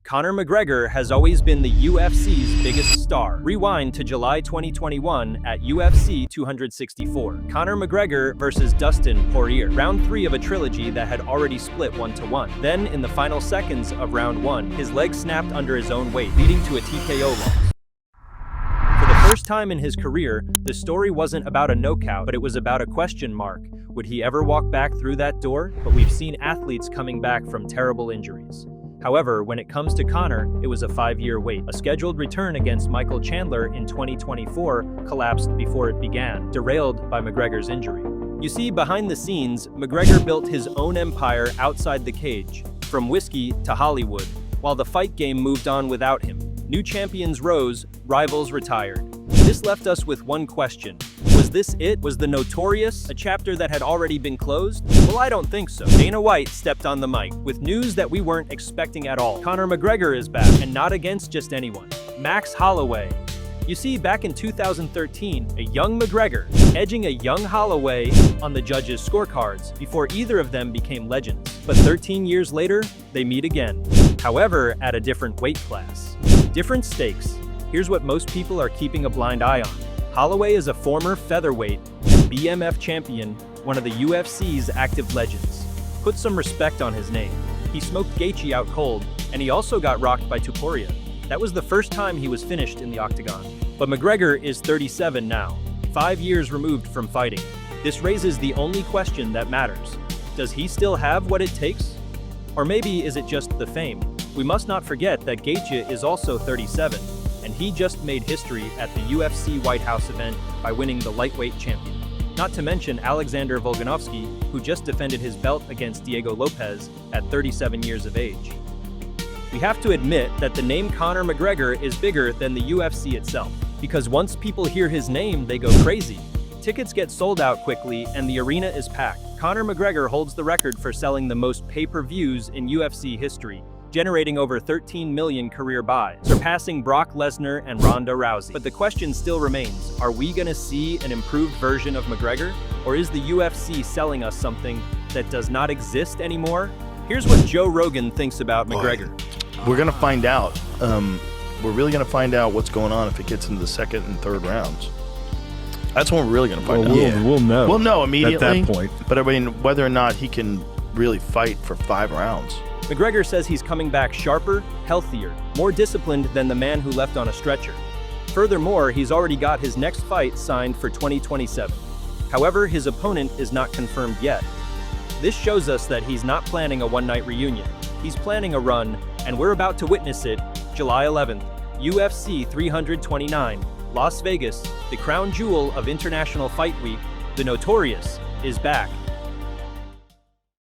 Conor McGregor has always been the UFC's biggest star. Rewind to July 2021 at UFC 264. Conor McGregor versus Dustin Poirier. Round 3 of a trilogy that had already split 1-1. Then, in the final seconds of round 1, his leg snapped under his own weight, leading to a TKO loss. For the first time in his career, the story wasn't about a knockout, but it was about a question mark. Would he ever walk back through that door? But we've seen athletes coming back from terrible injuries. However, when it comes to Conor, it was a 5-year wait. A scheduled return against Michael Chandler in 2024 collapsed before it began, derailed by McGregor's injury. You see, behind the scenes, McGregor built his own empire outside the cage, from whiskey to Hollywood, while the fight game moved on without him. New champions rose, rivals retired. This left us with one question. Was this it? Was the Notorious a chapter that had already been closed? Well, I don't think so. Dana White stepped on the mic with news that we weren't expecting at all. Conor McGregor is back, and not against just anyone. Max Holloway. You see, back in 2013, a young McGregor edging a young Holloway on the judges' scorecards before either of them became legends. But 13 years later, they meet again. However, at a different weight class. Different stakes. Here's what most people are keeping a blind eye on. Holloway is a former featherweight and BMF champion, one of the UFC's active legends. Put some respect on his name. He smoked Gaethje out cold, and he also got rocked by Poirier. That was the first time he was finished in the octagon. But McGregor is 37 now, 5 years removed from fighting. This raises the only question that matters. Does he still have what it takes? Or maybe is it just the fame? We must not forget that Gaethje is also 37. And he just made history at the UFC White House event by winning the lightweight champion. Not to mention Alexander Volkanovski, who just defended his belt against Diego Lopez at 37 years of age. We have to admit that the name Conor McGregor is bigger than the UFC itself, because once people hear his name, they go crazy. Tickets get sold out quickly, and the arena is packed. Conor McGregor holds the record for selling the most pay-per-views in UFC history, generating over 13 million career buys, surpassing Brock Lesnar and Ronda Rousey. But the question still remains, are we gonna see an improved version of McGregor? Or is the UFC selling us something that does not exist anymore? Here's what Joe Rogan thinks about McGregor. We're gonna find out. We're really gonna find out what's going on if it gets into the second and third rounds. That's when we're really gonna find out. We'll know. We'll know immediately. At that point. But I mean, whether or not he can really fight for 5 rounds. McGregor says he's coming back sharper, healthier, more disciplined than the man who left on a stretcher. Furthermore, he's already got his next fight signed for 2027. However, his opponent is not confirmed yet. This shows us that he's not planning a one-night reunion. He's planning a run, and we're about to witness it. July 11th, UFC 329, Las Vegas, the crown jewel of International Fight Week, the Notorious, is back.